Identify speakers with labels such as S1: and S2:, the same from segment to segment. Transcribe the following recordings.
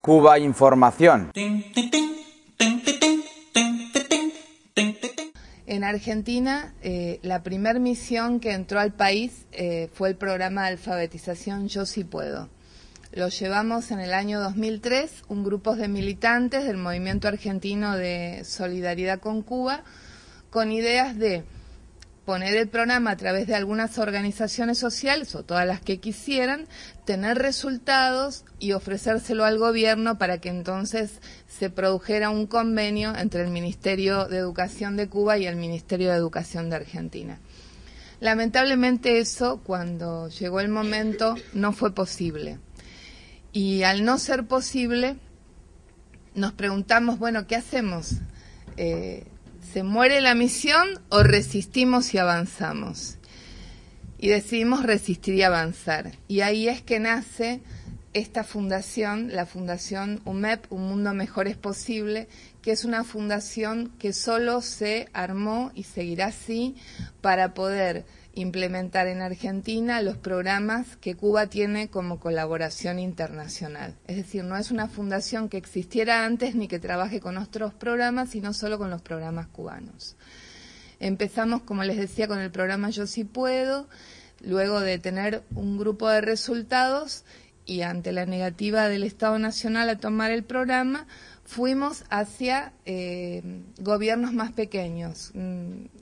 S1: Cuba Información.
S2: En Argentina, la primer misión que entró al país fue el programa de alfabetización Yo Sí Puedo. Lo llevamos en el año 2003, un grupo de militantes del Movimiento Argentino de Solidaridad con Cuba, con ideas de poner el programa a través de algunas organizaciones sociales, o todas las que quisieran, tener resultados y ofrecérselo al gobierno para que entonces se produjera un convenio entre el Ministerio de Educación de Cuba y el Ministerio de Educación de Argentina. Lamentablemente eso, cuando llegó el momento, no fue posible. Y al no ser posible, nos preguntamos, bueno, ¿qué hacemos? ¿Se muere la misión o resistimos y avanzamos? Y decidimos resistir y avanzar. Y ahí es que nace esta fundación, la Fundación UMEP, Un Mundo Mejor es Posible, que es una fundación que solo se armó y seguirá así para poder implementar en Argentina los programas que Cuba tiene como colaboración internacional. Es decir, no es una fundación que existiera antes ni que trabaje con otros programas, sino solo con los programas cubanos. Empezamos, como les decía, con el programa Yo Sí Puedo, luego de tener un grupo de resultados y ante la negativa del Estado Nacional a tomar el programa, fuimos hacia gobiernos más pequeños,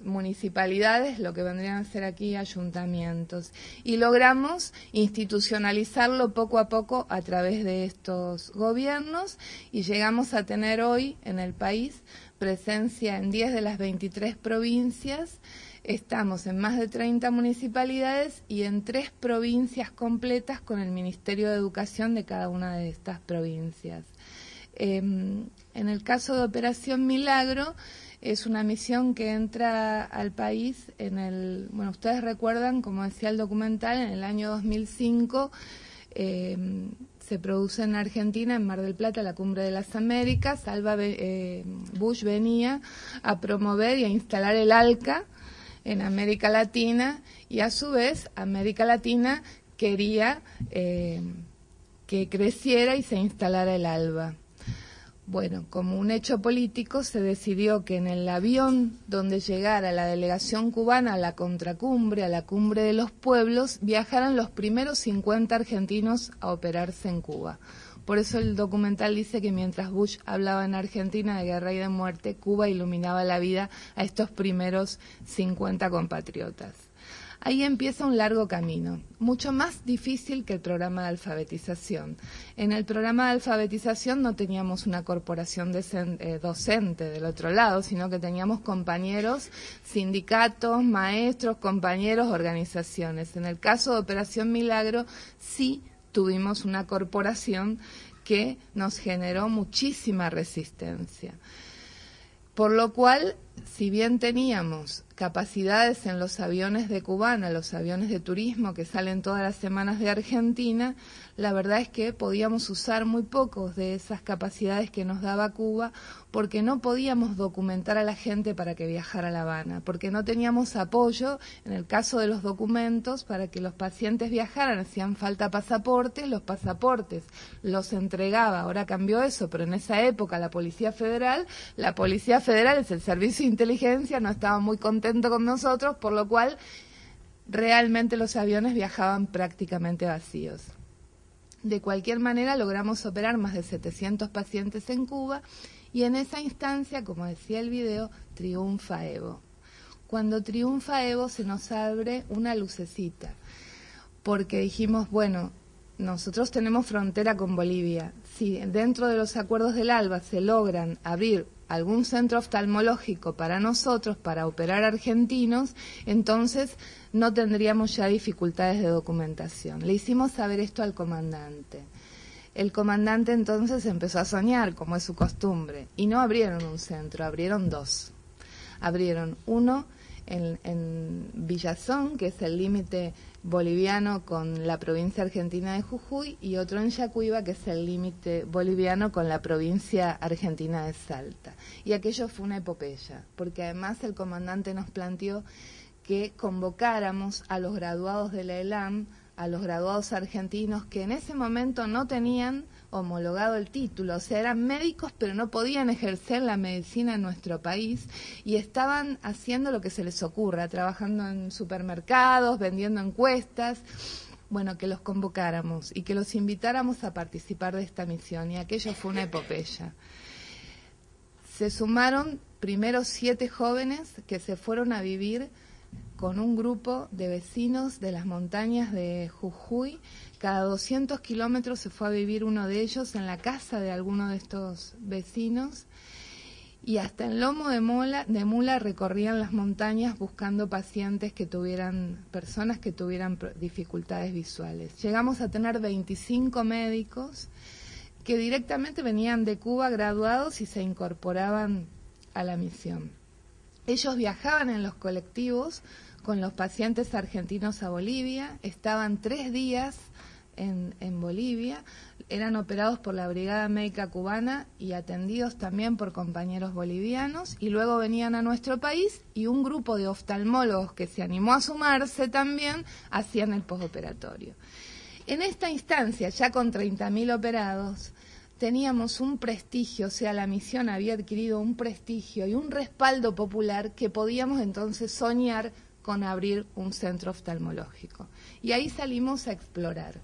S2: municipalidades, lo que vendrían a ser aquí ayuntamientos, y logramos institucionalizarlo poco a poco a través de estos gobiernos y llegamos a tener hoy en el país presencia en 10 de las 23 provincias. Estamos en más de 30 municipalidades y en 3 provincias completas con el Ministerio de Educación de cada una de estas provincias. En el caso de Operación Milagro, es una misión que entra al país bueno, ustedes recuerdan, como decía el documental, en el año 2005 se produce en Argentina, en Mar del Plata, la Cumbre de las Américas. Bush venía a promover y a instalar el ALCA en América Latina, y a su vez América Latina quería que creciera y se instalara el ALBA. Bueno, como un hecho político se decidió que en el avión donde llegara la delegación cubana a la contracumbre, a la cumbre de los pueblos, viajaran los primeros 50 argentinos a operarse en Cuba. Por eso el documental dice que mientras Bush hablaba en Argentina de guerra y de muerte, Cuba iluminaba la vida a estos primeros 50 compatriotas. Ahí empieza un largo camino, mucho más difícil que el programa de alfabetización. En el programa de alfabetización no teníamos una corporación docente del otro lado, sino que teníamos compañeros, sindicatos, maestros, compañeros, organizaciones. En el caso de Operación Milagro, sí tuvimos una corporación que nos generó muchísima resistencia. Por lo cual, si bien teníamos capacidades en los aviones de Cubana, los aviones de turismo que salen todas las semanas de Argentina, la verdad es que podíamos usar muy pocos de esas capacidades que nos daba Cuba, porque no podíamos documentar a la gente para que viajara a La Habana, porque no teníamos apoyo en el caso de los documentos para que los pacientes viajaran. Hacían falta pasaportes, los pasaportes los entregaba, ahora cambió eso, pero en esa época la Policía Federal es el servicio de inteligencia, no estaba muy contento con nosotros, por lo cual realmente los aviones viajaban prácticamente vacíos. De cualquier manera logramos operar más de 700 pacientes en Cuba y en esa instancia, como decía el video, triunfa Evo. Cuando triunfa Evo se nos abre una lucecita, porque dijimos, bueno, nosotros tenemos frontera con Bolivia. Si dentro de los acuerdos del ALBA se logran abrir algún centro oftalmológico para nosotros, para operar argentinos, entonces no tendríamos ya dificultades de documentación. Le hicimos saber esto al comandante. El comandante entonces empezó a soñar, como es su costumbre, y no abrieron un centro, abrieron 2. Abrieron uno en Villazón, que es el límite boliviano con la provincia argentina de Jujuy, y otro en Yacuiba, que es el límite boliviano con la provincia argentina de Salta. Y aquello fue una epopeya, porque además el comandante nos planteó que convocáramos a los graduados de la ELAM, a los graduados argentinos que en ese momento no tenían homologado el título, o sea, eran médicos pero no podían ejercer la medicina en nuestro país y estaban haciendo lo que se les ocurra, trabajando en supermercados, vendiendo encuestas. Bueno, que los convocáramos y que los invitáramos a participar de esta misión, y aquello fue una epopeya. Se sumaron primero 7 jóvenes que se fueron a vivir con un grupo de vecinos de las montañas de Jujuy. Cada 200 kilómetros se fue a vivir uno de ellos en la casa de alguno de estos vecinos, y hasta en lomo de mula recorrían las montañas buscando pacientes que tuvieran, personas que tuvieran dificultades visuales. Llegamos a tener 25 médicos que directamente venían de Cuba graduados y se incorporaban a la misión. Ellos viajaban en los colectivos con los pacientes argentinos a Bolivia, estaban 3 días en Bolivia, eran operados por la Brigada Médica Cubana y atendidos también por compañeros bolivianos, y luego venían a nuestro país y un grupo de oftalmólogos que se animó a sumarse también hacían el postoperatorio. En esta instancia, ya con 30.000 operados, teníamos un prestigio, o sea, la misión había adquirido un prestigio y un respaldo popular que podíamos entonces soñar con abrir un centro oftalmológico. Y ahí salimos a explorar,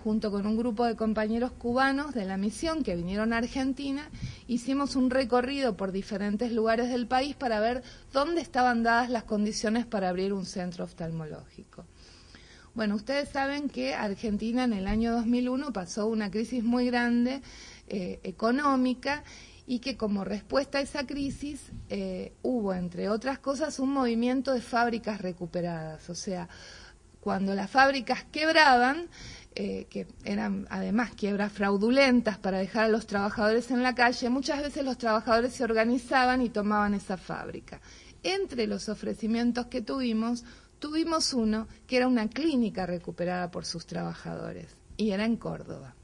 S2: junto con un grupo de compañeros cubanos de la misión que vinieron a Argentina. Hicimos un recorrido por diferentes lugares del país para ver dónde estaban dadas las condiciones para abrir un centro oftalmológico. Bueno, ustedes saben que Argentina en el año 2001 pasó una crisis muy grande económica, y que como respuesta a esa crisis hubo, entre otras cosas, un movimiento de fábricas recuperadas. O sea, cuando las fábricas quebraban, que eran además quiebras fraudulentas para dejar a los trabajadores en la calle, muchas veces los trabajadores se organizaban y tomaban esa fábrica. Entre los ofrecimientos que tuvimos uno que era una clínica recuperada por sus trabajadores, y era en Córdoba.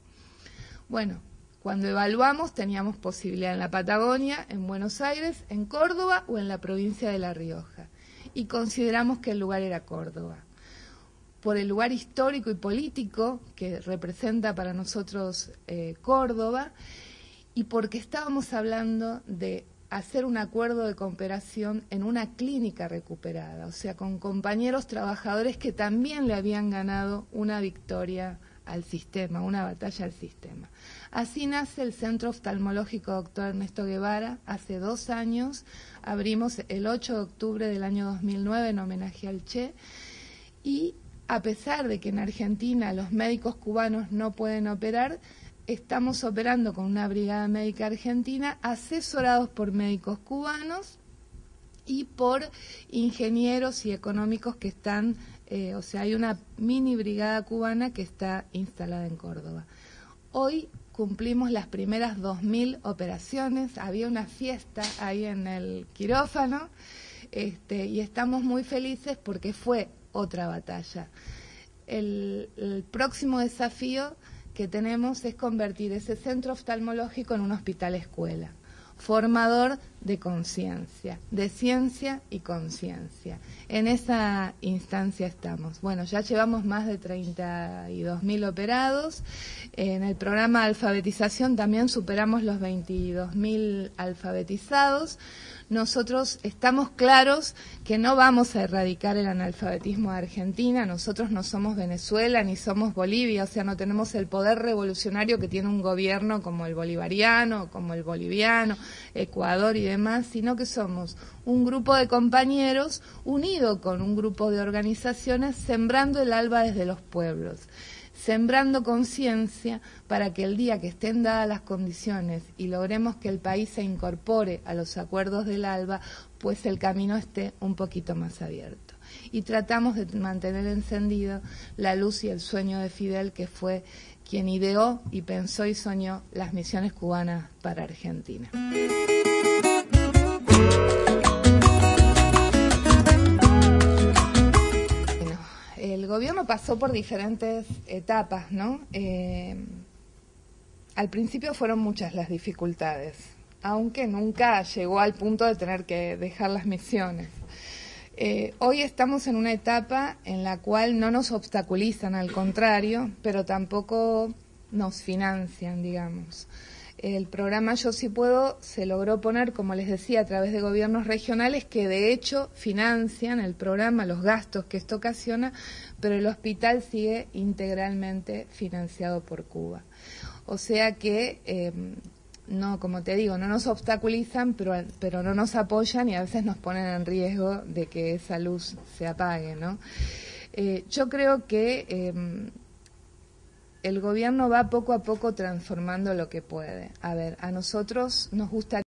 S2: Bueno, cuando evaluamos teníamos posibilidad en la Patagonia, en Buenos Aires, en Córdoba o en la provincia de La Rioja, y consideramos que el lugar era Córdoba, por el lugar histórico y político que representa para nosotros Córdoba, y porque estábamos hablando de hacer un acuerdo de cooperación en una clínica recuperada, o sea, con compañeros trabajadores que también le habían ganado una victoria al sistema, una batalla al sistema. Así nace el Centro Oftalmológico Dr. Ernesto Guevara. Hace 2 años, abrimos el 8 de octubre del año 2009 en homenaje al Che, y a pesar de que en Argentina los médicos cubanos no pueden operar, estamos operando con una brigada médica argentina, asesorados por médicos cubanos y por ingenieros y económicos que están, o sea, hay una mini brigada cubana que está instalada en Córdoba. Hoy cumplimos las primeras 2.000 operaciones, había una fiesta ahí en el quirófano, y estamos muy felices porque fue otra batalla. El próximo desafío que tenemos es convertir ese centro oftalmológico en un hospital escuela, formador de conciencia, de ciencia y conciencia. En esa instancia estamos. Bueno, ya llevamos más de 32.000 operados. En el programa de alfabetización también superamos los 22.000 alfabetizados. Nosotros estamos claros que no vamos a erradicar el analfabetismo de Argentina. Nosotros no somos Venezuela ni somos Bolivia, o sea, no tenemos el poder revolucionario que tiene un gobierno como el bolivariano, como el boliviano, Ecuador y demás, sino que somos un grupo de compañeros unido con un grupo de organizaciones sembrando el alba desde los pueblos, sembrando conciencia para que el día que estén dadas las condiciones y logremos que el país se incorpore a los acuerdos del ALBA, pues el camino esté un poquito más abierto. Y tratamos de mantener encendido la luz y el sueño de Fidel, que fue quien ideó y pensó y soñó las misiones cubanas para Argentina. El gobierno pasó por diferentes etapas, ¿no? Al principio fueron muchas las dificultades, aunque nunca llegó al punto de tener que dejar las misiones. Hoy estamos en una etapa en la cual no nos obstaculizan, al contrario, pero tampoco nos financian, digamos. El programa Yo Sí Puedo se logró poner, como les decía, a través de gobiernos regionales que de hecho financian el programa, los gastos que esto ocasiona, pero el hospital sigue integralmente financiado por Cuba. O sea que, no, como te digo, no nos obstaculizan, pero no nos apoyan y a veces nos ponen en riesgo de que esa luz se apague, ¿no? Yo creo que el gobierno va poco a poco transformando lo que puede. A ver, a nosotros nos gusta